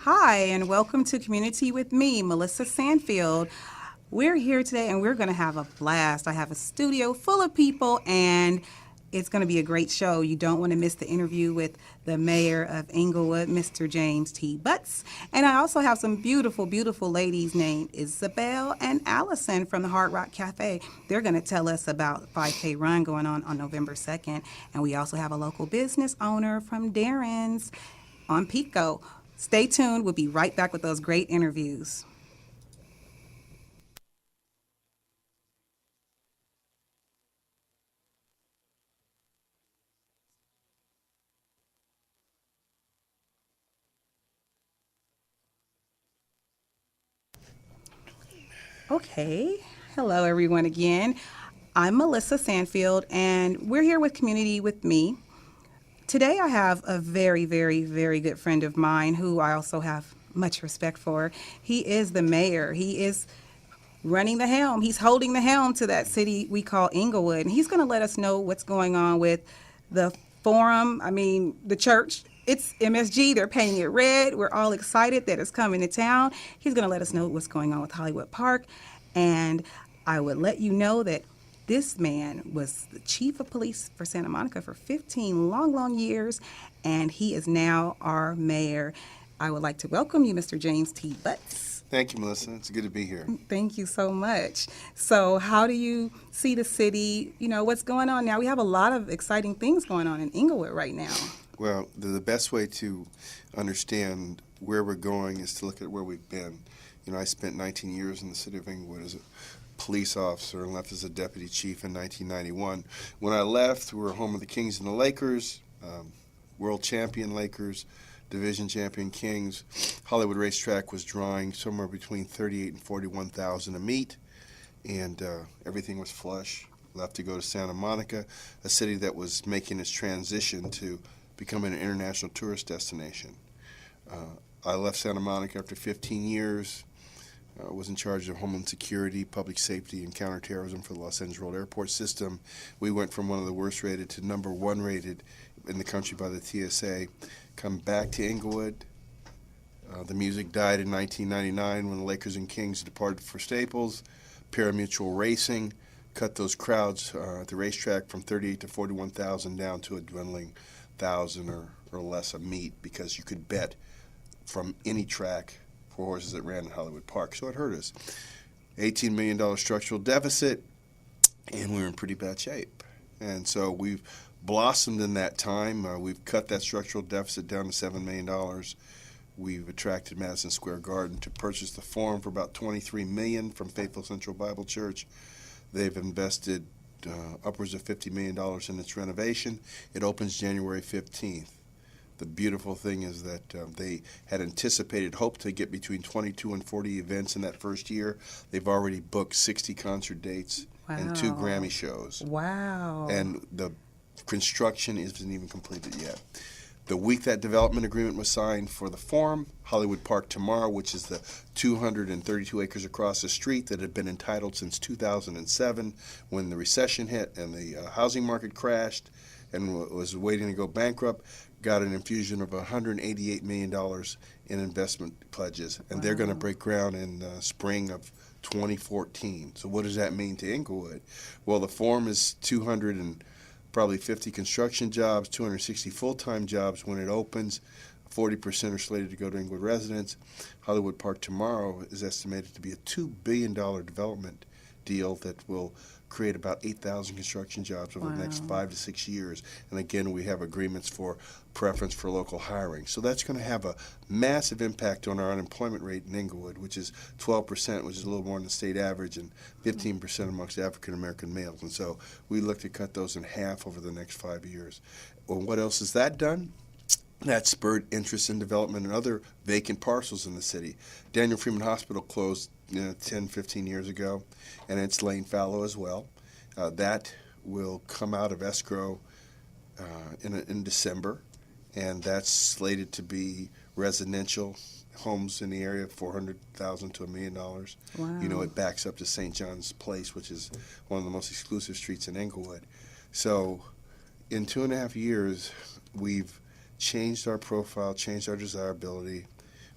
Hi, and welcome to Community with me, Melissa Stanfield. We're here today and we're going to have a blast. I have a studio full of people and it's going to be a great show. You don't want to miss the interview with the mayor of Inglewood, Mr. James T. Butts. And I also have some beautiful, beautiful ladies named Isabel and Allison from the Hard Rock Cafe. They're going to tell us about 5K Run going on November 2nd. And we also have a local business owner from Darren's on Pico. Stay tuned. We'll be right back with those great interviews. Okay. Hello, everyone, again. I'm Melissa Sandfield, and we're here with Community with Me. Today, I have a very, very, very good friend of mine who I also have much respect for. He is the mayor. He is running the helm. He's holding the helm to that city we call Inglewood. And he's going to let us know what's going on with the forum. I mean, the church. It's MSG. They're painting it red. We're all excited that it's coming to town. He's going to let us know what's going on with Hollywood Park. And I would let you know that this man was the chief of police for Santa Monica for 15 long, long years, and he is now our mayor. I would like to welcome you, Mr. James T. Butts. Thank you, Melissa. It's good to be here. Thank you so much. So how do you see the city? You know, what's going on now? We have a lot of exciting things going on in Inglewood right now. Well, the best way to understand where we're going is to look at where we've been. You know, I spent 19 years in the city of Inglewood as a police officer and left as a deputy chief in 1991. When I left, we were home of the Kings and the Lakers, world champion Lakers, division champion Kings. Hollywood Racetrack was drawing somewhere between 38 and 41,000 a meet, and everything was flush. Left to go to Santa Monica, a city that was making its transition to becoming an international tourist destination. I left Santa Monica after 15 years. Was in charge of Homeland Security, Public Safety, and Counterterrorism for the Los Angeles World Airport System. We went from one of the worst rated to number one rated in the country by the TSA. Come back to Inglewood. The music died in 1999 when the Lakers and Kings departed for Staples. Parimutuel Racing cut those crowds at the racetrack from 38 to 41,000 down to a dwindling 1,000 or less a meet because you could bet from any track for horses that ran in Hollywood Park. So it hurt us. $18 million structural deficit, and we were in pretty bad shape. And so we've blossomed in that time. We've cut that structural deficit down to $7 million. We've attracted Madison Square Garden to purchase the Forum for about $23 million from Faithful Central Bible Church. They've invested upwards of $50 million in its renovation. It opens January 15th. The beautiful thing is that they had anticipated, hoped to get between 22 and 40 events in that first year. They've already booked 60 concert dates and 2 Grammy shows. Wow. And the construction isn't even completed yet. The week that development agreement was signed for the Forum, Hollywood Park Tomorrow, which is the 232 acres across the street that had been entitled since 2007 when the recession hit and the housing market crashed and was waiting to go bankrupt, got an infusion of $188 million in investment pledges. And they're going to break ground in spring of 2014. So what does that mean to Inglewood? Well, the Forum is 200 and probably 50 construction jobs, 260 full-time jobs when it opens. 40% are slated to go to Inglewood residents. Hollywood Park Tomorrow is estimated to be a $2 billion development deal that will create about 8,000 construction jobs over the next 5 to 6 years. And again, we have agreements for preference for local hiring. So that's going to have a massive impact on our unemployment rate in Inglewood, which is 12%, which is a little more than the state average, and 15% amongst African American males. And so we look to cut those in half over the next 5 years. Well, what else has that done? That spurred interest in development in other vacant parcels in the city. Daniel Freeman Hospital closed 10, 15 years ago, and it's laying fallow as well. That will come out of escrow in December, and that's slated to be residential homes in the area of $400,000 to $1 million. Wow. You know, it backs up to St. John's Place, which is one of the most exclusive streets in Inglewood. So in 2.5 years, we've changed our profile, changed our desirability.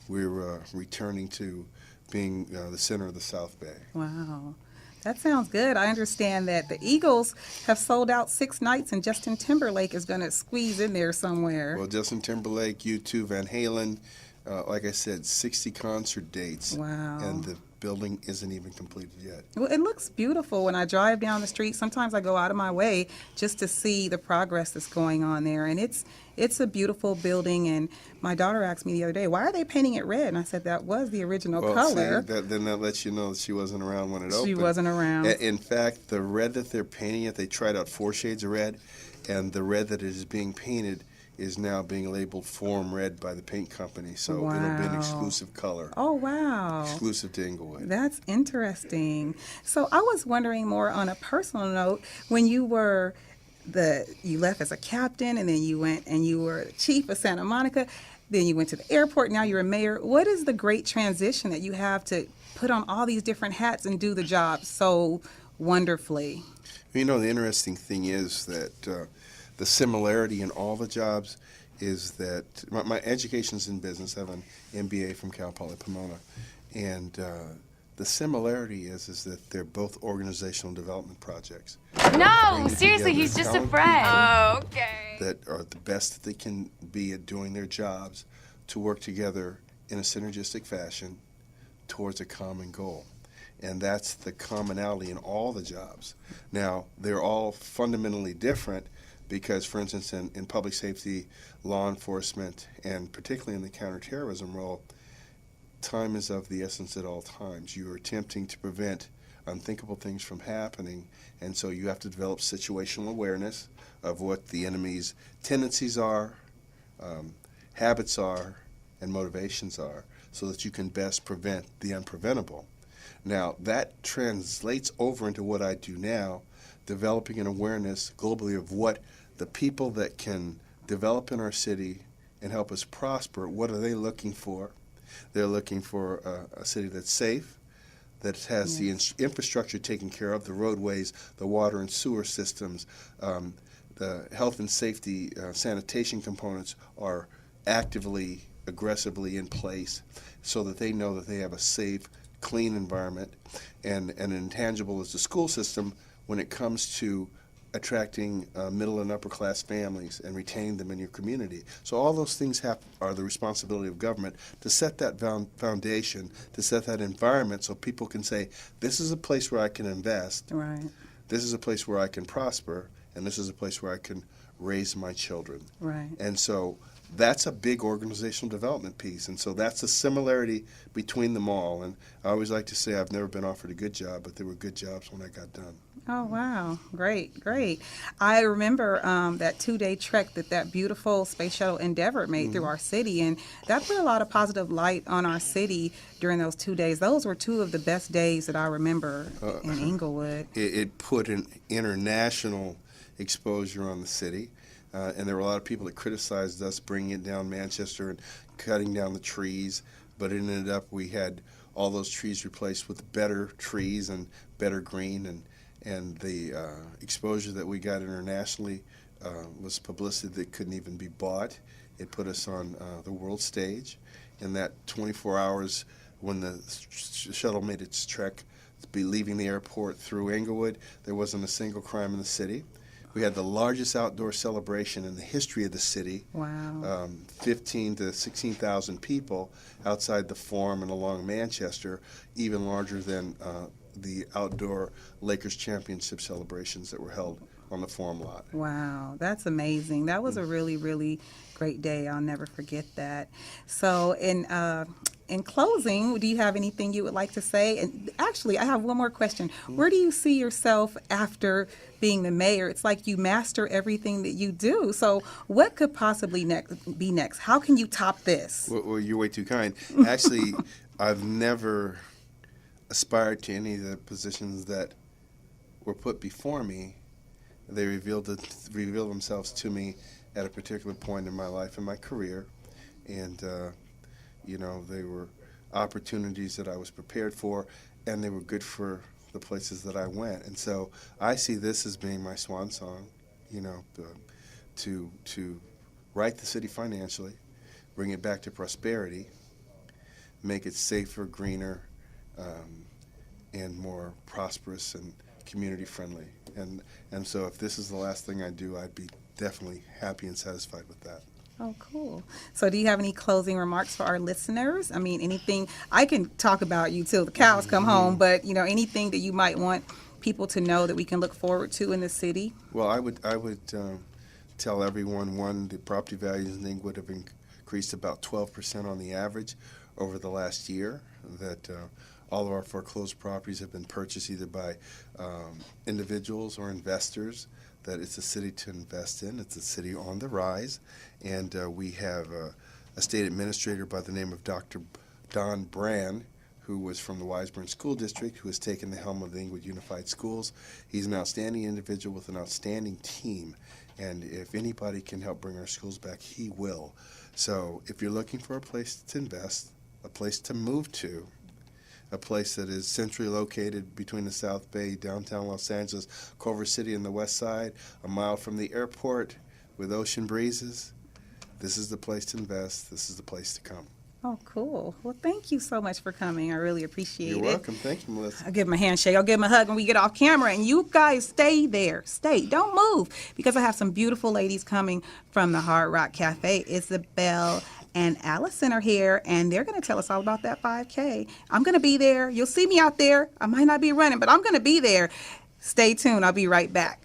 we're returning to being the center of the South Bay. Wow. That sounds good. I understand that the Eagles have sold out 6 nights, and Justin Timberlake is going to squeeze in there somewhere. Well, Justin Timberlake, U2, Van Halen, like I said, 60 concert dates. Wow. And the building isn't even completed yet. Well, it looks beautiful when I drive down the street. Sometimes I go out of my way just to see the progress that's going on there, and it's a beautiful building. And my daughter asked me the other day, "Why are they painting it red?" And I said that was the original color. See, then that lets you know that she wasn't around when it opened. She wasn't around. In fact, the red that they're painting it, they tried out 4 shades of red, and the red that is being painted is now being labeled Form Red by the paint company, so it'll be an Wow. exclusive color. Oh, wow. Exclusive to Inglewood. That's interesting. So I was wondering more on a personal note, when you were you left as a captain, and then you went and you were chief of Santa Monica, then you went to the airport, now you're a mayor. What is the great transition that you have to put on all these different hats and do the job so wonderfully? You know, the interesting thing is that the similarity in all the jobs is that my education's in business. I have an MBA from Cal Poly Pomona, and the similarity is that they're both organizational development projects. No, seriously, he's just a friend. Oh, okay. That are the best that they can be at doing their jobs to work together in a synergistic fashion towards a common goal. And that's the commonality in all the jobs. Now, they're all fundamentally different because, for instance, in public safety, law enforcement, and particularly in the counterterrorism role, time is of the essence at all times. You are attempting to prevent unthinkable things from happening, and so you have to develop situational awareness of what the enemy's tendencies are, habits are, and motivations are, so that you can best prevent the unpreventable. Now, that translates over into what I do now, developing an awareness globally of what the people that can develop in our city and help us prosper, what are they looking for? They're looking for a city that's safe, that has the infrastructure taken care of, the roadways, the water and sewer systems, the health and safety sanitation components are actively, aggressively in place so that they know that they have a safe, clean environment, and intangible is the school system when it comes to attracting middle and upper class families and retaining them in your community. So all those things are the responsibility of government to set that foundation, to set that environment so people can say, this is a place where I can invest, Right. this is a place where I can prosper, and this is a place where I can raise my children. Right. And so that's a big organizational development piece. And so that's a similarity between them all. And I always like to say I've never been offered a good job, but there were good jobs when I got done. Oh, wow. Great, great. I remember that 2-day trek that beautiful Space Shuttle Endeavour made through our city, and that put a lot of positive light on our city during those 2 days. Those were 2 of the best days that I remember in Inglewood. It put an international exposure on the city. And there were a lot of people that criticized us bringing it down Manchester and cutting down the trees, but it ended up we had all those trees replaced with better trees and better green, and the exposure that we got internationally was publicity that couldn't even be bought. It put us on the world stage. In that 24 hours when the shuttle made its trek, leaving the airport through Inglewood, there wasn't a single crime in the city. We had the largest outdoor celebration in the history of the city. Wow. 15 to 16,000 people outside the Forum and along Manchester, even larger than the outdoor Lakers championship celebrations that were held on the Forum lot. Wow, that's amazing. That was a really, really great day. I'll never forget that. So in closing, do you have anything you would like to say? And actually, I have one more question. Where do you see yourself after being the mayor? It's like you master everything that you do. So what could possibly be next? How can you top this? Well, you're way too kind. Actually, I've never aspired to any of the positions that were put before me. They revealed themselves to me at a particular point in my life and my career. And they were opportunities that I was prepared for, and they were good for the places that I went. And so I see this as being my swan song, to right the city financially, bring it back to prosperity, make it safer, greener, and more prosperous and community friendly. And so if this is the last thing I do, I'd be definitely happy and satisfied with that. Oh, cool. So do you have any closing remarks for our listeners? I mean, anything, I can talk about you till the cows come home, but, anything that you might want people to know that we can look forward to in the city? Well, I would tell everyone, one, the property values in Inglewood have increased about 12% on the average over the last year, that all of our foreclosed properties have been purchased either by individuals or investors, that it's a city to invest in. It's a city on the rise, and we have a state administrator by the name of Dr. Don Brand, who was from the Wiseburn School District, who has taken the helm of the Inglewood Unified Schools. He's an outstanding individual with an outstanding team, and if anybody can help bring our schools back, he will. So if you're looking for a place to invest, a place to move to, a place that is centrally located between the South Bay, downtown Los Angeles, Culver City, and the West Side, a mile from the airport with ocean breezes, this is the place to invest. This is the place to come. Oh, cool. Well, thank you so much for coming. I really appreciate it. You're welcome. Thank you, Melissa. I'll give him a handshake. I'll give him a hug when we get off camera. And you guys stay there. Stay. Don't move. Because I have some beautiful ladies coming from the Hard Rock Cafe. Isabel and Allison are here, and they're going to tell us all about that 5K. I'm going to be there. You'll see me out there. I might not be running, but I'm going to be there. Stay tuned. I'll be right back.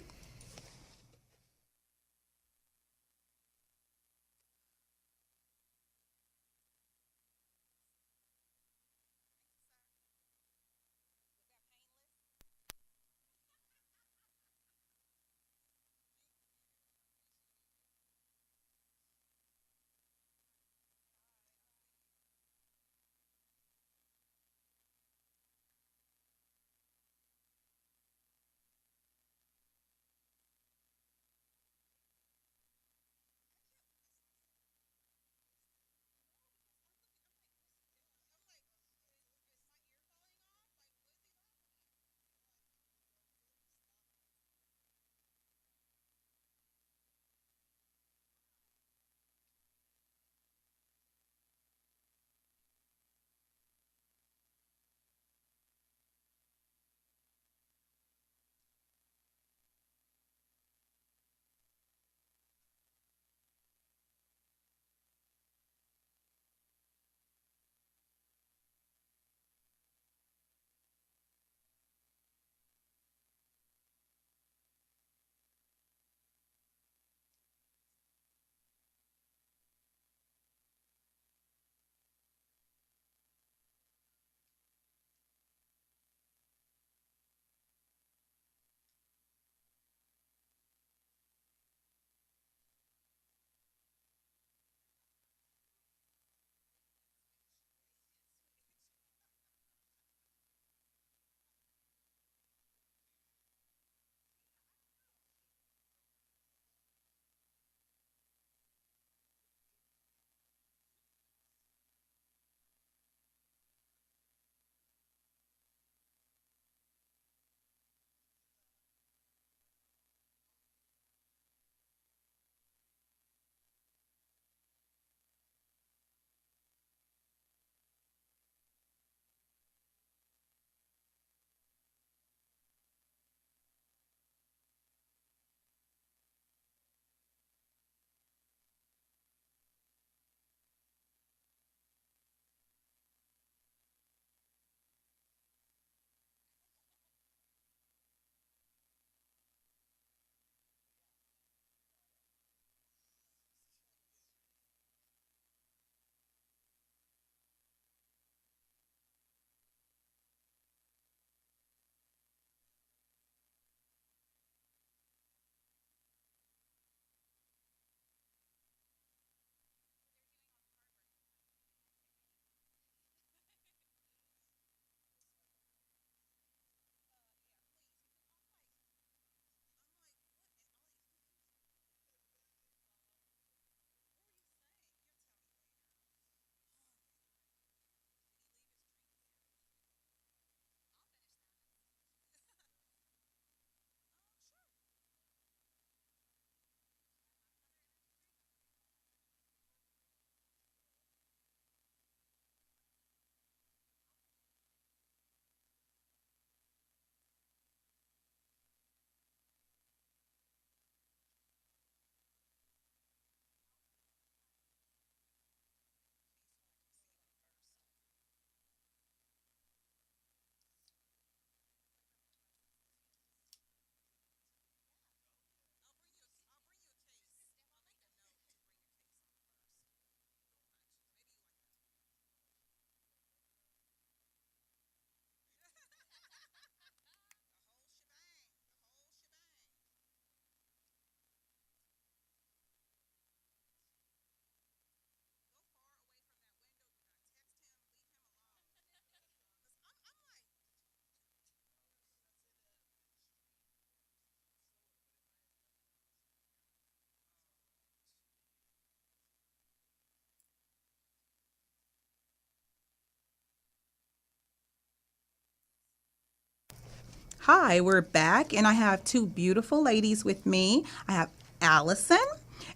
Hi, we're back, and I have two beautiful ladies with me. I have Allison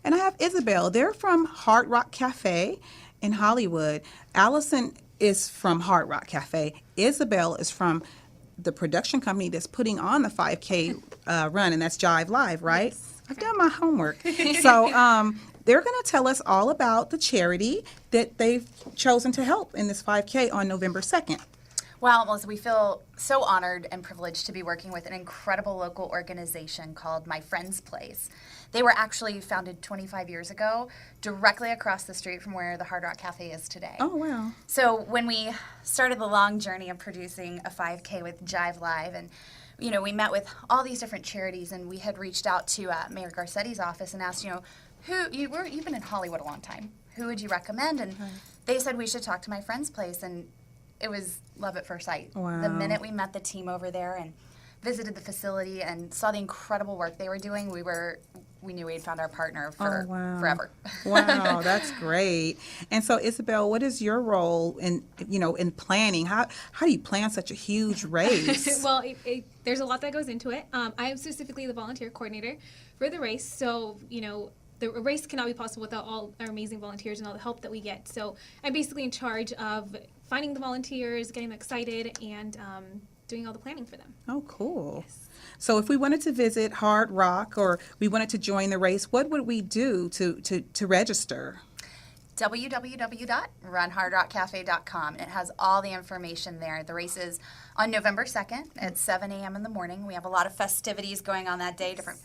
and I have Isabel. They're from Hard Rock Cafe in Hollywood. Allison is from Hard Rock Cafe. Isabel is from the production company that's putting on the 5K run, and that's Jive Live, right? Yes. I've done my homework. So they're going to tell us all about the charity that they've chosen to help in this 5K on November 2nd. Well, Melissa, we feel so honored and privileged to be working with an incredible local organization called My Friend's Place. They were actually founded 25 years ago, directly across the street from where the Hard Rock Cafe is today. Oh, wow. So when we started the long journey of producing a 5K with Jive Live, and we met with all these different charities, and we had reached out to Mayor Garcetti's office and asked, you've been in Hollywood a long time. Who would you recommend? And they said we should talk to My Friend's Place, and it was love at first sight. Wow. The minute we met the team over there and visited the facility and saw the incredible work they were doing, we knew we had found our partner for forever. Wow, that's great. And so, Isabel, what is your role in planning? How do you plan such a huge race? Well, there's a lot that goes into it. I am specifically the volunteer coordinator for the race, so the race cannot be possible without all our amazing volunteers and all the help that we get. So I'm basically in charge of finding the volunteers, getting them excited, and doing all the planning for them. Oh, cool. Yes. So if we wanted to visit Hard Rock or we wanted to join the race, what would we do to register? www.runhardrockcafe.com. It has all the information there. The race is on November 2nd at 7 a.m. in the morning. We have a lot of festivities going on that day, different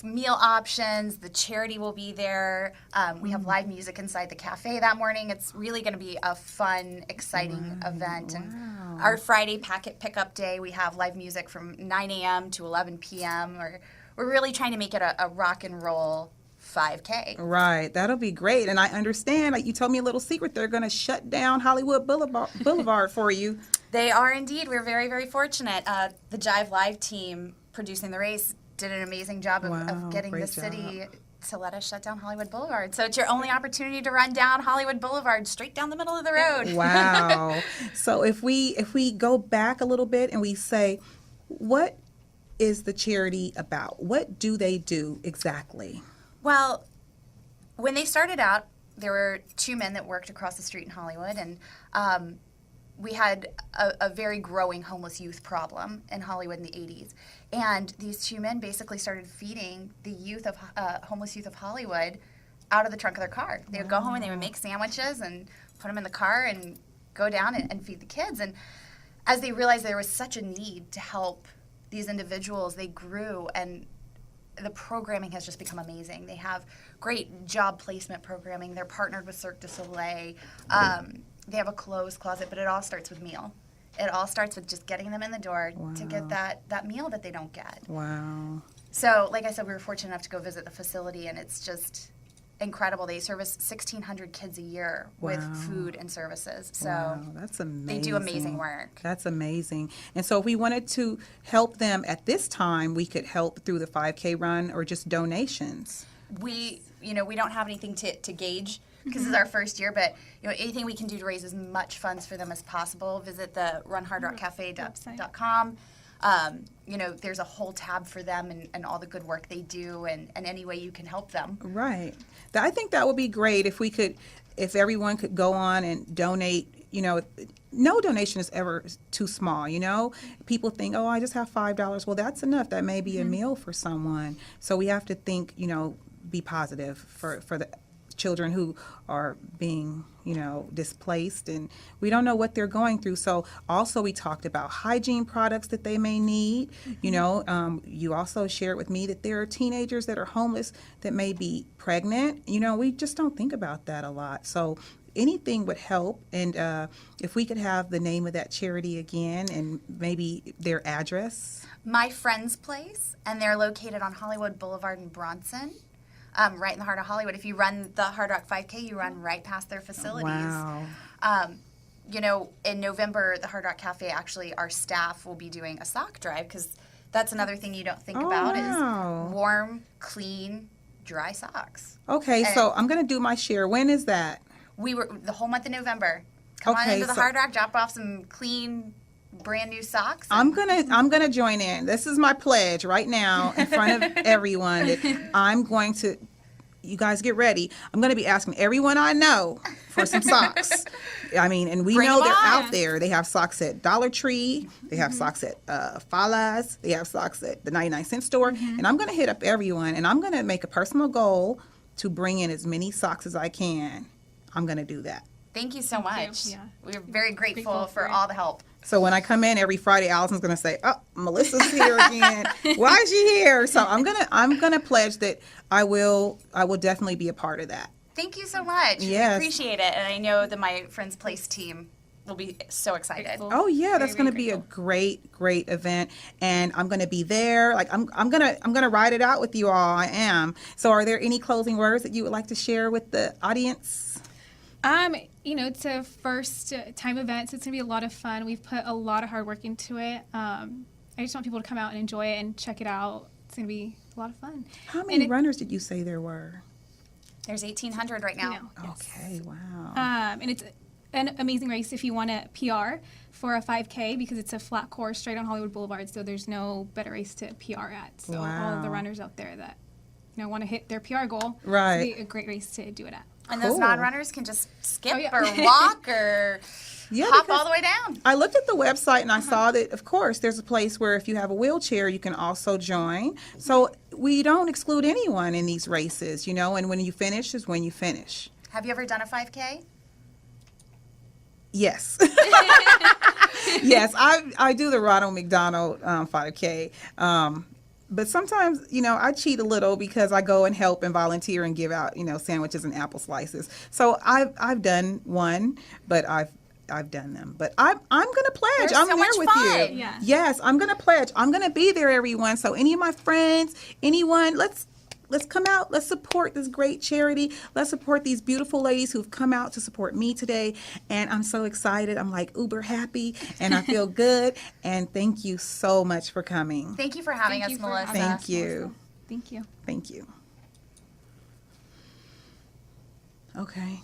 meal options. The charity will be there. We have live music inside the cafe that morning. It's really going to be a fun, exciting event. And our Friday packet pickup day, we have live music from 9 a.m. to 11 p.m. We're really trying to make it a rock and roll 5K. Right. That'll be great. And I understand, like you told me a little secret, they're going to shut down Hollywood Boulevard for you. They are indeed. We're very, very fortunate. The Jive Live team producing the race did an amazing job of getting the city to let us shut down Hollywood Boulevard. So it's your only opportunity to run down Hollywood Boulevard, straight down the middle of the road. Wow. So if we go back a little bit and we say, what is the charity about? What do they do exactly? Well, when they started out, there were two men that worked across the street in Hollywood, and we had a very growing homeless youth problem in Hollywood in the 80s. And these two men basically started feeding the homeless youth of Hollywood out of the trunk of their car. They would go home and they would make sandwiches and put them in the car and go down and feed the kids. And as they realized there was such a need to help these individuals, they grew, and the programming has just become amazing. They have great job placement programming. They're partnered with Cirque du Soleil. They have a clothes closet, but it all starts with meal. It all starts with just getting them in the door to get that meal that they don't get. Wow. So, like I said, we were fortunate enough to go visit the facility, and it's just incredible. They service 1,600 kids a year with food and services. So that's amazing. They do amazing work. That's amazing. And so if we wanted to help them at this time, we could help through the 5K run or just donations. We don't have anything to gauge because this is our first year, but anything we can do to raise as much funds for them as possible. Visit the runhardrockcafe.com. There's a whole tab for them and all the good work they do and any way you can help them. Right. I think that would be great if everyone could go on and donate. No donation is ever too small, People think, oh, I just have $5. Well, that's enough. That may be a meal for someone. So we have to think, be positive for the children who are being, displaced, and we don't know what they're going through. So also we talked about hygiene products that they may need. You also shared with me that there are teenagers that are homeless that may be pregnant. We just don't think about that a lot. So anything would help. And if we could have the name of that charity again and maybe their address. My Friend's Place, and they're located on Hollywood Boulevard in Bronson. Right in the heart of Hollywood. If you run the Hard Rock 5K, you run right past their facilities. Wow. In November, the Hard Rock Cafe, actually, our staff will be doing a sock drive because that's another thing you don't think about is warm, clean, dry socks. Okay, so I'm going to do my share. When is that? We were the whole month of November. Come on into the Hard Rock, drop off some clean, brand new socks. I'm gonna join in. This is my pledge right now in front of everyone that I'm going to. You guys get ready. I'm going to be asking everyone I know for some socks. I mean, and we Bring know 'em they're on. out there. They have socks at Dollar Tree. They have socks at Fala's. They have socks at the 99-cent store. And I'm going to hit up everyone, and I'm going to make a personal goal to bring in as many socks as I can. I'm going to do that. Thank you so much. Yeah. We're very grateful Grateful for for it. all the help. So when I come in every Friday, Allison's gonna say, "Oh, Melissa's here again. Why is she here?" So I'm gonna pledge that I will definitely be a part of that. Thank you so much. Yes. We appreciate it. And I know that my Friends Place team will be so excited. Grateful. Oh yeah, that's Very, gonna very be a grateful. great event, and I'm gonna be there. Like I'm gonna ride it out with you all. I am. So are there any closing words that you would like to share with the audience? It's a first time event, so it's gonna be a lot of fun. We've put a lot of hard work into it. I just want people to come out and enjoy it and check it out. It's gonna be a lot of fun. How And many it- runners did you say there were? There's 1,800 right now. You know, yes. Okay, wow. And it's an amazing race if you want a PR for a 5K because it's a flat course straight on Hollywood Boulevard, so there's no better race to PR at. So all of the Wow. runners out there that want to hit their PR goal, Right. it's be a great race to do it at. And those Cool. non-runners can just skip Oh, yeah. or walk or Yeah, hop because all the way down. I looked at the website and I saw that, of course, there's a place where if you have a wheelchair, you can also join. So we don't exclude anyone in these races, and when you finish is when you finish. Have you ever done a 5K? Yes. Yes, I do the Ronald McDonald 5K. But sometimes, I cheat a little because I go and help and volunteer and give out, sandwiches and apple slices. So I've done one, but I've done them. But I'm gonna pledge. They're I'm so there much with fun. you. Yeah. Yes, I'm gonna pledge. I'm gonna be there, everyone. So any of my friends, anyone, let's come out. Let's support this great charity. Let's support these beautiful ladies who've come out to support me today. And I'm so excited. I'm like uber happy and I feel good. And thank you so much for coming. Thank you for having Thank us, you for Melissa. having Thank us, you. Melissa. Thank you. Thank you. Okay.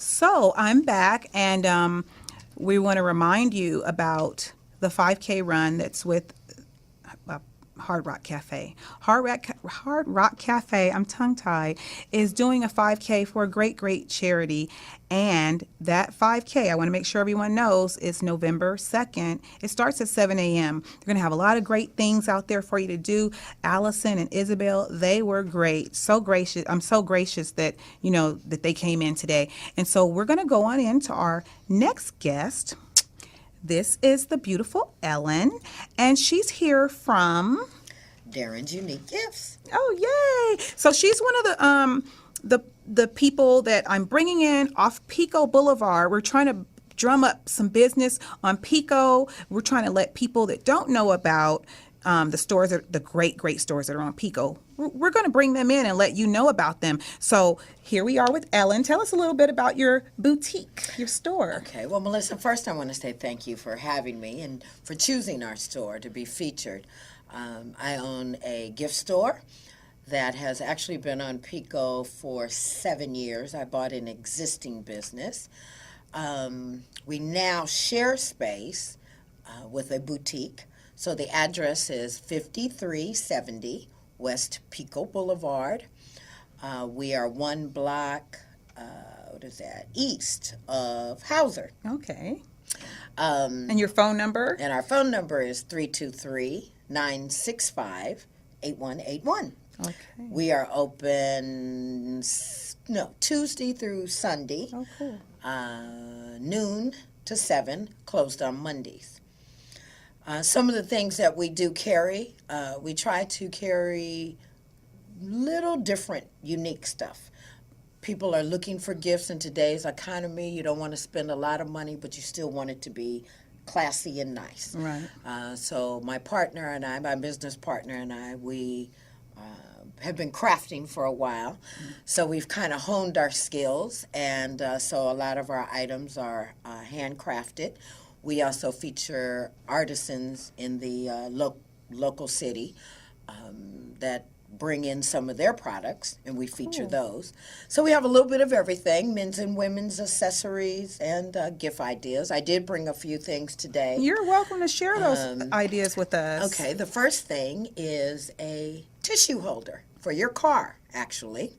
So I'm back, and we want to remind you about the 5K run that's with Hard Rock Cafe. Hard Rock Cafe, I'm tongue-tied, is doing a 5K for a great, great charity. And that 5K, I want to make sure everyone knows, is November 2nd. It starts at 7 a.m. They're going to have a lot of great things out there for you to do. Allison and Isabel, they were great. So gracious. I'm so gracious that, that they came in today. And so we're going to go on into our next guest. This is the beautiful Ellen, and she's here from Darren's Unique Gifts. Oh, yay! So she's one of the people that I'm bringing in off Pico Boulevard. We're trying to drum up some business on Pico. We're trying to let people that don't know about the stores, the great, great stores that are on Pico. We're going to bring them in and let you know about them. So here we are with Ellen. Tell us a little bit about your boutique, your store. Okay. Well, Melissa, first I want to say thank you for having me and for choosing our store to be featured. I own a gift store that has actually been on Pico for 7 years. I bought an existing business. We now share space with a boutique. So the address is 5370 West Pico Boulevard. We are one block, east of Hauser. Okay. And your phone number? And our phone number is 323-965-8181. Okay. We are open, Tuesday through Sunday. Oh, cool. Noon to 7, closed on Mondays. Some of the things that we do carry, we try to carry little different, unique stuff. People are looking for gifts in today's economy. You don't want to spend a lot of money, but you still want it to be classy and nice. Right. So my partner and I, my business partner and I, we have been crafting for a while. So we've kind of honed our skills, and so a lot of our items are handcrafted. We also feature artisans in the local city that bring in some of their products, and we feature those. So we have a little bit of everything, men's and women's accessories and gift ideas. I did bring a few things today. You're welcome to share those ideas with us. Okay, the first thing is a tissue holder for your car, actually.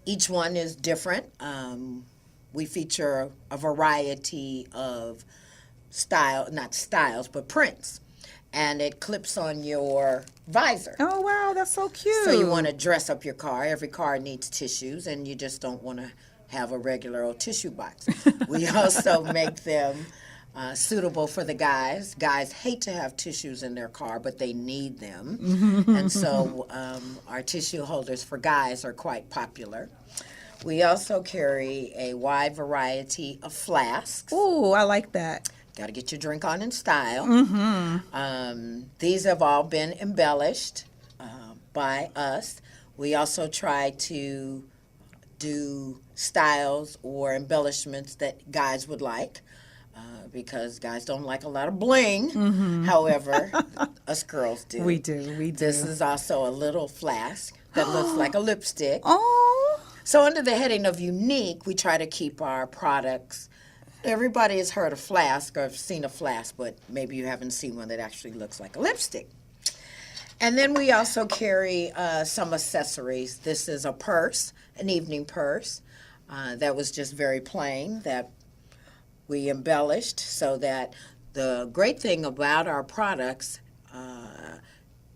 Each one is different. We feature a variety of prints, and it clips on your visor. Oh, wow, that's so cute. So you want to dress up your car. Every car needs tissues, and you just don't want to have a regular old tissue box. We also make them suitable for the guys. Guys hate to have tissues in their car, but they need them. And so our tissue holders for guys are quite popular. We also carry a wide variety of flasks. Ooh, I like that. Got to get your drink on in style. Mm-hmm. These have all been embellished by us. We also try to do styles or embellishments that guys would like, because guys don't like a lot of bling. Mm-hmm. However, us girls do. We do. This is also a little flask that looks like a lipstick. Oh. So under the heading of unique, we try to keep our products. Everybody has heard of flask or seen a flask, but maybe you haven't seen one that actually looks like a lipstick. And then we also carry some accessories. This is a purse, an evening purse, that was just very plain, that we embellished so that the great thing about our products,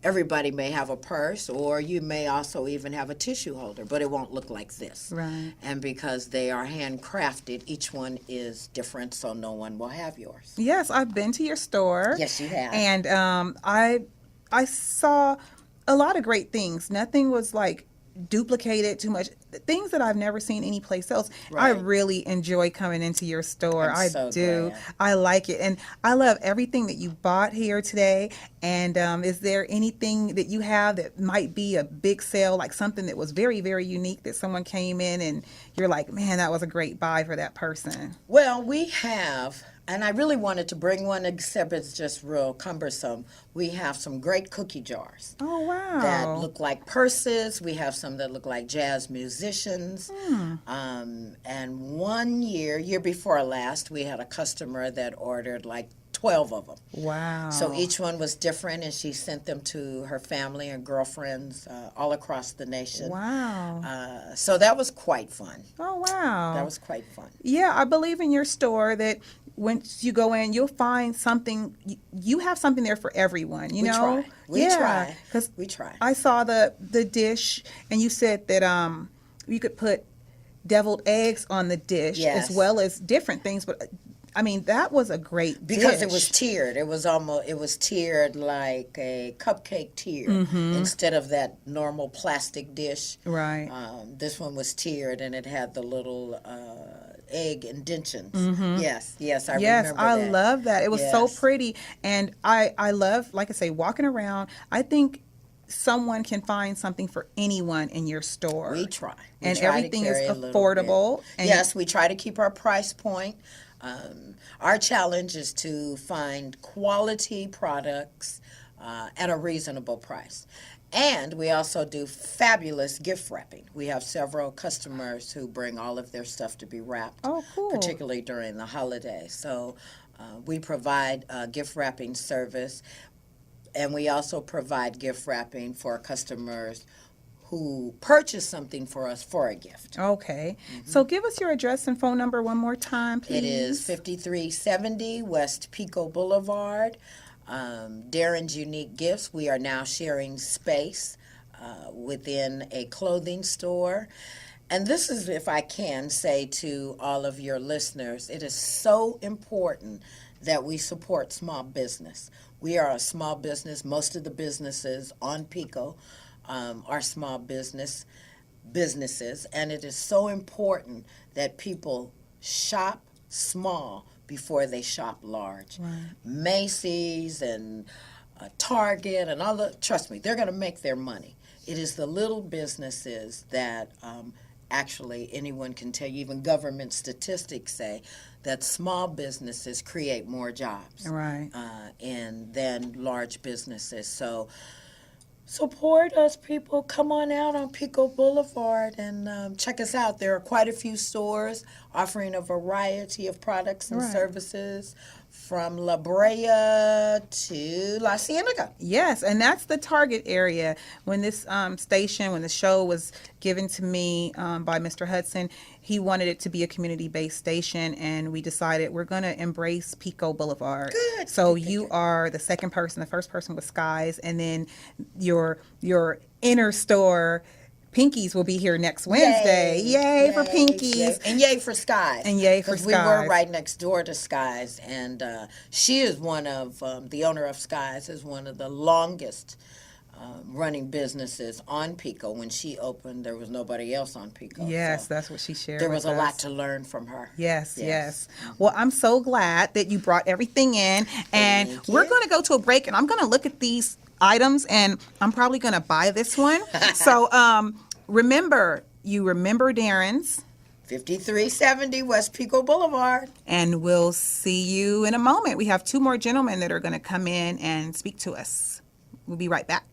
everybody may have a purse, or you may also even have a tissue holder, but it won't look like this. Right. And because they are handcrafted, each one is different, so no one will have yours. Yes, I've been to your store. Yes, you have. And I saw a lot of great things. Nothing was like duplicated too much. Things that I've never seen anyplace else. I Right. really enjoy coming into your store. I'm I so do. glad. I like it. And I love everything that you bought here today. And is there anything that you have that might be a big sale, like something that was very, very unique that someone came in and, you're like, man, that was a great buy for that person? Well, we have, and I really wanted to bring one, except it's just real cumbersome. We have some great cookie jars Oh, that wow. look like purses. We have some that look like jazz musicians. Hmm. And one year before last, we had a customer that ordered like 12 of them. Wow. So each one was different, and she sent them to her family and girlfriends all across the nation. Wow. So that was quite fun. Oh, wow. That was quite fun. Yeah, I believe in your store that once you go in, you'll find something. You have something there for everyone. You We know, try. We yeah, try. because We try. I saw the dish, and you said that you could put deviled eggs on the dish Yes. as well as different things. But I mean, that was a great Because it dish. was tiered. It was tiered like a cupcake tier instead of that normal plastic dish. Right. This one was tiered, and it had the little egg indentions. Yes, yes, I Yes, remember I that. love that. It was so Yes. pretty, and I love, like I say, walking around. I think someone can find something for anyone in your store. We try. We And try to everything is carry a little affordable. bit. And Yes, we try to keep our price point. Our challenge is to find quality products at a reasonable price. And we also do fabulous gift wrapping. We have several customers who bring all of their stuff to be wrapped, Oh, cool. particularly during the holidays. So we provide a gift wrapping service, and we also provide gift wrapping for customers who purchase something for us for a gift. Okay. So give us your address and phone number one more time, please. It is 5370 West Pico Boulevard. Darren's Unique Gifts. We are now sharing space within a clothing store. And this is, if I can say to all of your listeners, it is so important that we support small business. We are a small business. Most of the businesses on Pico are small businesses, and it is so important that people shop small before they shop large. Right. Macy's and Target and all the, trust me, they're going to make their money. It is the little businesses that actually anyone can tell you, even government statistics say that small businesses create more jobs Right. than large businesses. So support us, people. Come on out on Pico Boulevard and check us out. There are quite a few stores offering a variety of products and Right. services from La Brea to La Cienega. Yes, and that's the target area. When this station, when the show was given to me by Mr. Hudson, he wanted it to be a community-based station, and we decided we're going to embrace Pico Boulevard. Good. So Good, good, you good. are the second person. The first person was Skies, and then your inner store, Pinkies, will be here next Wednesday. Yay for Pinkies. Yay. And yay for Skies. And yay for Because we were Skies. right next door to Skies. And she is one of, the owner of Skies is one of the longest running businesses on Pico. When she opened, there was nobody else on Pico. Yes, So that's what she shared. there with was a lot us. to learn from her. Yes, yes. Well, I'm so glad that you brought everything in. And Thank we're you. going to go to a break, and I'm going to look at these items, and I'm probably going to buy this one. So remember Darren's, 5370 West Pico Boulevard. and we'll see you in a moment. We have two more gentlemen that are going to come in and speak to us. We'll be right back.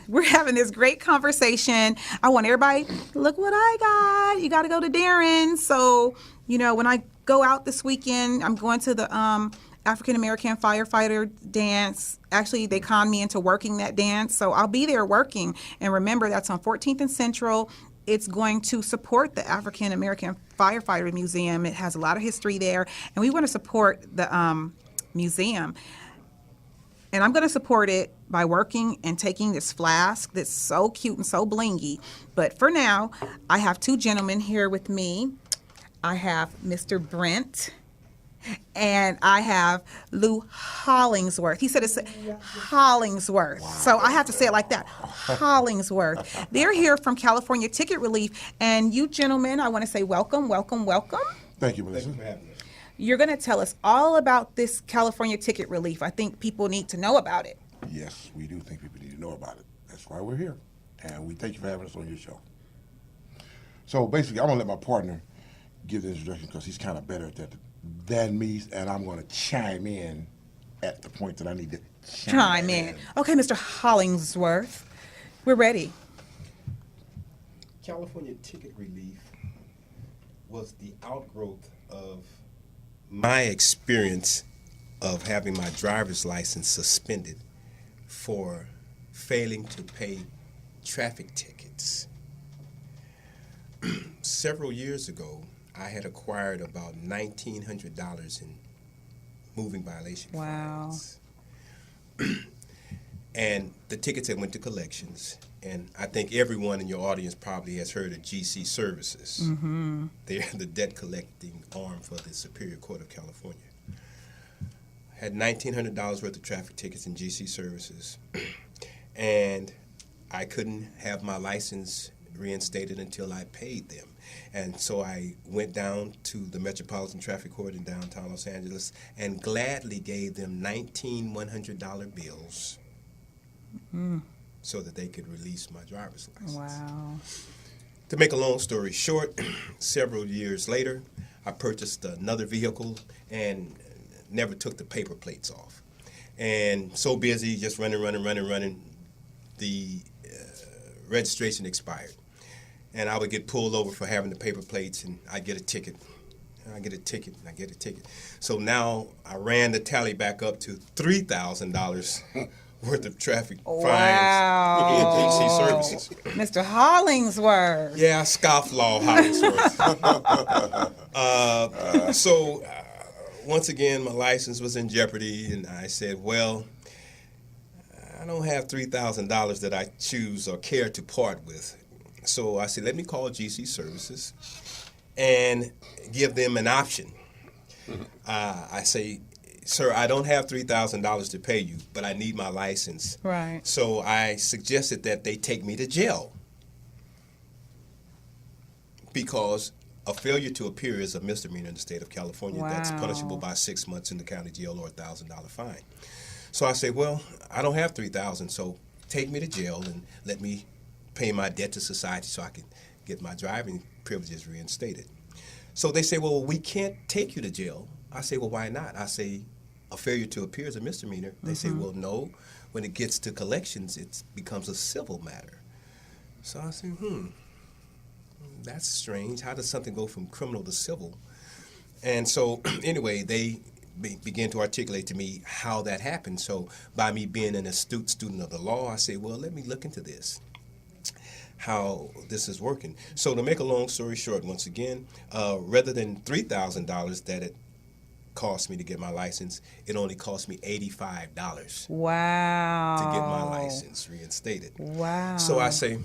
we're having this great conversation. I want everybody, look what I got. You got to go to Darren. So, when I go out this weekend, I'm going to the African American firefighter dance. Actually, they conned me into working that dance. So I'll be there working. And remember, that's on 14th and Central. It's going to support the African American Firefighter Museum. It has a lot of history there. And we want to support the museum. And I'm going to support it by working and taking this flask that's so cute and so blingy. But for now, I have two gentlemen here with me. I have Mr. Brent and I have Lou Hollingsworth. He said it's Hollingsworth. Wow. So I have to say it like that, Hollingsworth. They're here from California Ticket Relief. And you gentlemen, I want to say welcome, welcome, welcome. Thank you, Melissa. Thank you for having us. You're going to tell us all about this California Ticket Relief. I think people need to know about it. Yes, we do think people need to know about it. That's why we're here. And we thank you for having us on your show. So basically, I'm going to let my partner give the introduction because he's kind of better at that than me, and I'm going to chime in at the point that I need to chime in. Okay, Mr. Hollingsworth, we're ready. California Ticket Relief was the outgrowth of my experience of having my driver's license suspended for failing to pay traffic tickets. Several years ago, I had acquired about $1,900 in moving violation fines. And the tickets had went to collections. And I think everyone in your audience probably has heard of GC Services. Mm-hmm. They're the debt collecting arm for the Superior Court of California. I had $1,900 worth of traffic tickets in GC Services. And I couldn't have my license reinstated until I paid them. And so I went down to the Metropolitan Traffic Court in downtown Los Angeles and gladly gave them 19 $100 bills so that they could release my driver's license. Wow. To make a long story short, several years later, I purchased another vehicle and never took the paper plates off. And so busy, just running, the registration expired. And I would get pulled over for having the paper plates, and I'd get a ticket. And I get a ticket, and I get a ticket. So now I ran the tally back up to $3,000 worth of traffic fines in GC Services. Mr. Hollingsworth. Yeah, scofflaw Hollingsworth. So once again, my license was in jeopardy, and I said, well, I don't have $3,000 that I choose or care to part with. So I said, let me call GC Services and give them an option. I say, sir, I don't have $3,000 to pay you, but I need my license. Right. So I suggested that they take me to jail because a failure to appear is a misdemeanor in the state of California. Wow. That's punishable by 6 months in the county jail or a $1,000 fine. So I say, well, I don't have $3,000, so take me to jail and let me pay my debt to society so I can get my driving privileges reinstated. So they say, well, we can't take you to jail. I say, well, why not? I say, a failure to appear is a misdemeanor. They say, well, no. When it gets to collections, it becomes a civil matter. So I say, that's strange. How does something go from criminal to civil? And so anyway, they began to articulate to me how that happened. So by me being an astute student of the law, I say, well, let me look into this, how this is working. So to make a long story short, once again, rather than $3,000 that it cost me to get my license, it only cost me $85 Wow. to get my license reinstated. Wow. So I say,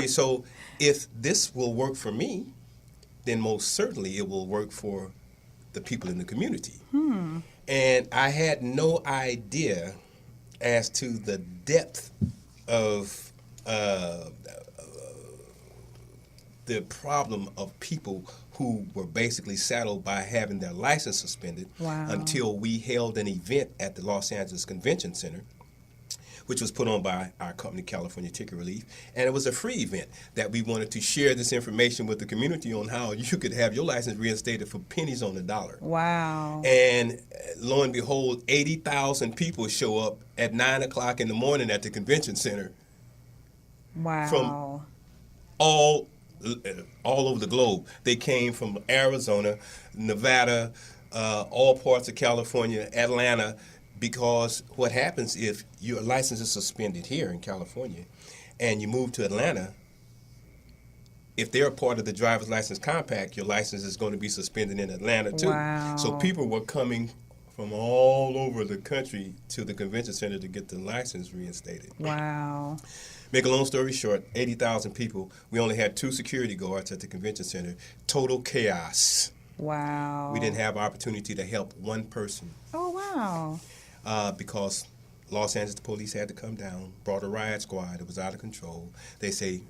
so if this will work for me, then most certainly it will work for the people in the community. And I had no idea as to the depth of the problem of people who were basically saddled by having their license suspended Wow. until we held an event at the Los Angeles Convention Center which was put on by our company, California Ticket Relief. And it was a free event that we wanted to share this information with the community on how you could have your license reinstated for pennies on the dollar. Wow. And lo and behold, 80,000 people show up at 9 o'clock in the morning at the convention center Wow. all over the globe. They came from Arizona, Nevada, all parts of California, Atlanta, because what happens if your license is suspended here in California and you move to Atlanta, if they're a part of the driver's license compact, your license is going to be suspended in Atlanta too. Wow. So people were coming from all over the country to the convention center to get the license reinstated. Wow. Make a long story short, 80,000 people. We only had 2 security guards at the convention center. Total chaos. Wow. We didn't have opportunity to help one person Oh, wow. because Los Angeles police had to come down, brought a riot squad. It was out of control. They say,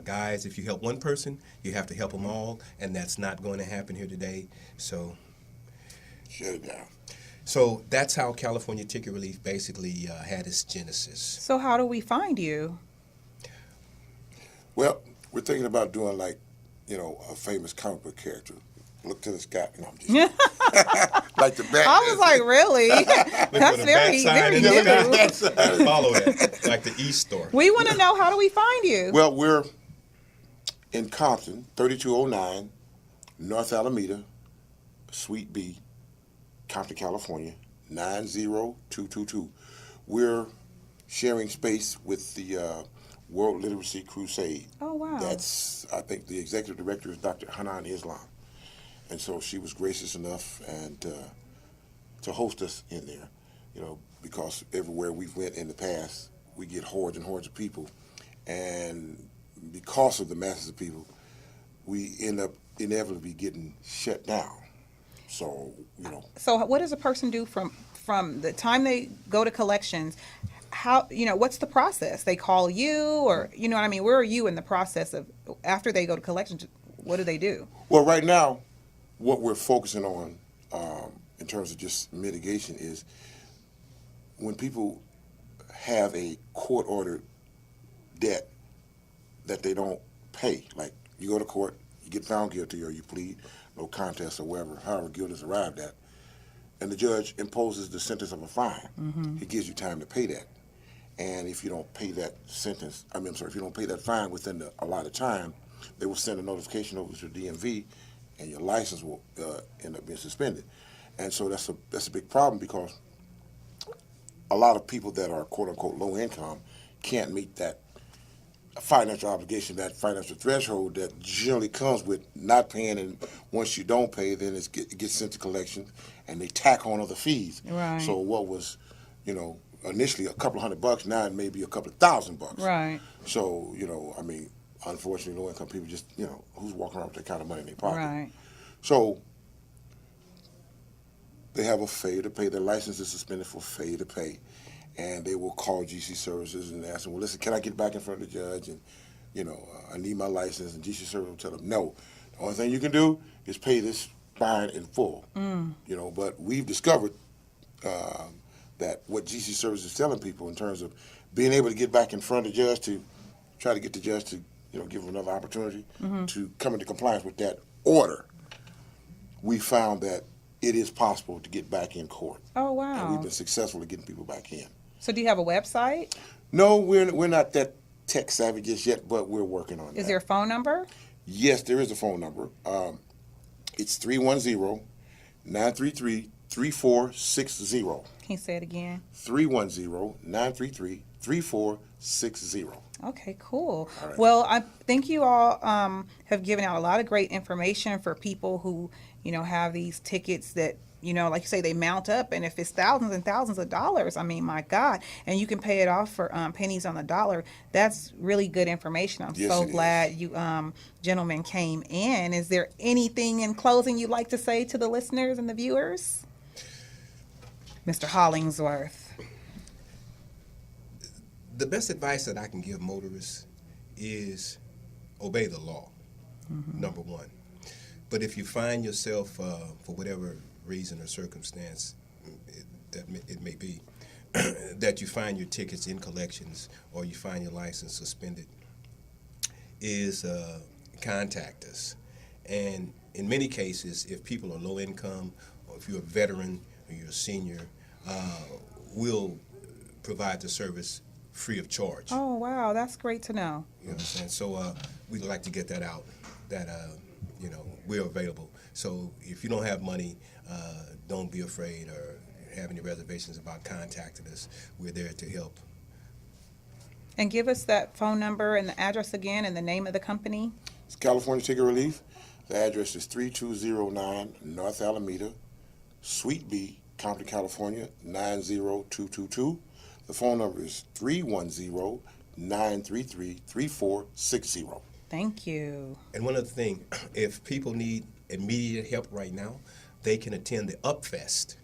guys, if you help one person, you have to help them all, and that's not going to happen here today. So Shut it down. So that's how California Ticket Relief basically had its genesis. So how do we find you? Well, we're thinking about doing like, a famous comic book character. Look to the sky. No, I'm just like the Batman. I was like, really? That's very, very new. Follow it, like the East Store. We want to know, how do we find you? Well, we're in Compton, 3209 North Alameda, Suite B, Compton, California, 90222. We're sharing space with the World Literacy Crusade. Oh, wow. That's, I think, the executive director is Dr. Hanan Islam. And so she was gracious enough and to host us in there, because everywhere we've went in the past, we get hordes and hordes of people. And because of the masses of people, we end up inevitably getting shut down. So, So what does a person do from the time they go to collections? How, what's the process? They call you, or, what I mean? Where are you in the process of, after they go to collections, what do they do? Well, right now, what we're focusing on in terms of just mitigation is when people have a court-ordered debt that they don't pay. Like, you go to court, you get found guilty, or you plead no contest or whatever, however guilt is arrived at, and the judge imposes the sentence of a fine. Mm-hmm. He gives you time to pay that. And if you don't pay that sentence, if you don't pay that fine within the allotted time, they will send a notification over to DMV, and your license will end up being suspended. And so that's a big problem, because a lot of people that are quote-unquote low income can't meet that financial obligation, that financial threshold that generally comes with not paying. And once you don't pay, then it gets sent to collections, and they tack on other fees. Right. So what was, initially a couple of $100, now it may be a couple of $1,000. Right. So, unfortunately, low-income people just, who's walking around with that kind of money in their pocket? Right. So they have a failure to pay. Their license is suspended for failure to pay. And they will call GC Services and ask them, well, listen, can I get back in front of the judge? And, I need my license. And GC Services will tell them, no. The only thing you can do is pay this fine in full. But we've discovered that what GC Services is telling people in terms of being able to get back in front of the judge to try to get the judge to, give them another opportunity to come into compliance with that order, we found that it is possible to get back in court. Oh, And wow. we've been successful at getting people back in. So do you have a website? No, we're not that tech savvy just yet, but we're working on that. Is there a phone number? Yes, there is a phone number. It's 310-933-3460. Can you say it again? 310-933-3460. Okay, cool. All right. Well, I think you all have given out a lot of great information for people who, have these tickets that, like you say, they mount up. And if it's thousands and thousands of dollars, I mean, my God, and you can pay it off for pennies on the dollar. That's really good information. I'm Yes, so it glad you gentlemen came in. Is there anything in closing you'd like to say to the listeners and the viewers? Mr. Hollingsworth. The best advice that I can give motorists is obey the law, number one. But if you find yourself, for whatever reason or circumstance it may be, that you find your tickets in collections or you find your license suspended is contact us. And in many cases, if people are low income or if you're a veteran or you're a senior, we'll provide the service free of charge. Oh, wow, that's great to know. You understand? So we'd like to get that out, that, we're available. So if you don't have money, don't be afraid or have any reservations about contacting us. We're there to help. And give us that phone number and the address again and the name of the company. It's California Ticket Relief. The address is 3209 North Alameda, Suite B, Compton, California, 90222. The phone number is 310-933-3460. Thank you. And one other thing, if people need immediate help right now, they can attend the Upfest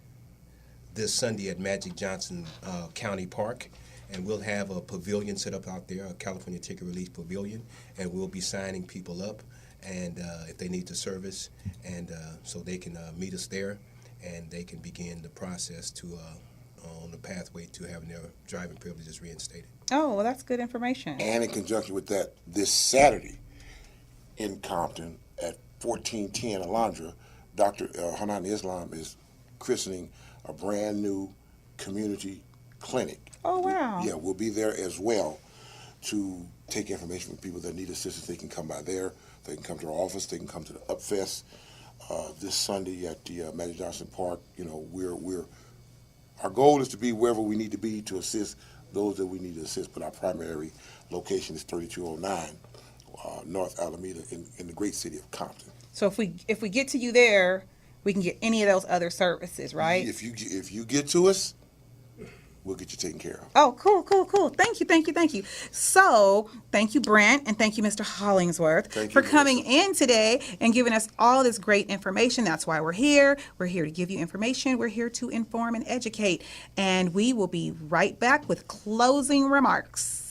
this Sunday at Magic Johnson County Park. And we'll have a pavilion set up out there, a California Ticket Relief Pavilion, and we'll be signing people up, and if they need the service, and so they can meet us there, and they can begin the process to on the pathway to having their driving privileges reinstated. Oh, well, that's good information. And in conjunction with that, this Saturday in Compton at 1410 Alondra, Dr. Hanan Islam is christening a brand new community clinic. Oh, wow. Yeah, we'll be there as well to take information from people that need assistance. They can come by there. They can come to our office. They can come to the Upfest this Sunday at the Magic Johnson Park. You know, our goal is to be wherever we need to be to assist those that we need to assist. But our primary location is 3209 North Alameda in the great city of Compton. So if we get to you there, we can get any of those other services, right? If you get to us, we'll get you taken care of. Oh, cool. Thank you. So, thank you, Brent, and thank you, Mr. Hollingsworth, Thank you, for coming Melissa. in today and giving us all this great information. That's why we're here. We're here to give you information. We're here to inform and educate. And we will be right back with closing remarks.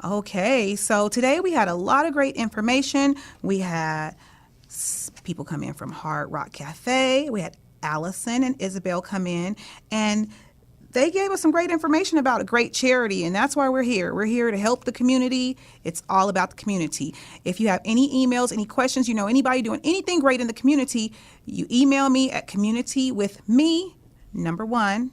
Okay, so today we had a lot of great information. We had people come in from Hard Rock Cafe. We had Allison and Isabel come in, and they gave us some great information about a great charity, and that's why we're here. We're here to help the community. It's all about the community. If you have any emails, any questions, you know anybody doing anything great in the community, you email me at communitywithme1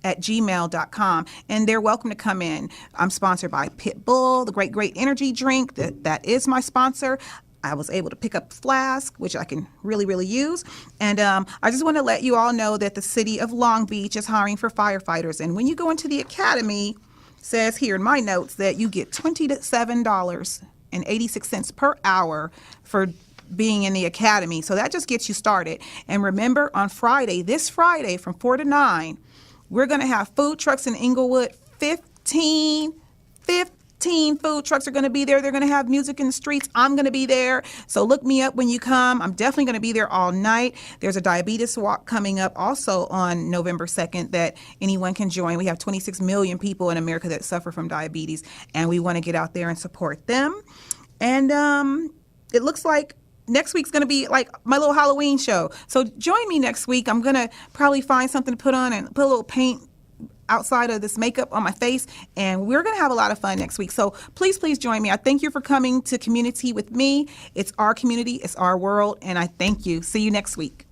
@gmail.com, and they're welcome to come in. I'm sponsored by Pitbull, the great energy drink. That is my sponsor. I was able to pick up Flask, which I can really use. And I just want to let you all know that the city of Long Beach is hiring for firefighters. And when you go into the academy, it says here in my notes that you get $27.86 per hour for being in the academy. So that just gets you started. And remember, on Friday, this Friday from 4 to 9, we're going to have food trucks in Inglewood. 15 food trucks are going to be there. They're going to have music in the streets. I'm going to be there. So look me up when you come. I'm definitely going to be there all night. There's a diabetes walk coming up also on November 2nd that anyone can join. We have 26 million people in America that suffer from diabetes, and we want to get out there and support them. And it looks like next week's going to be like my little Halloween show. So join me next week. I'm going to probably find something to put on and put a little paint outside of this makeup on my face, and we're going to have a lot of fun next week. So please join me. I thank you for coming to Community with me. It's our community, it's our world, and I thank you. See you next week.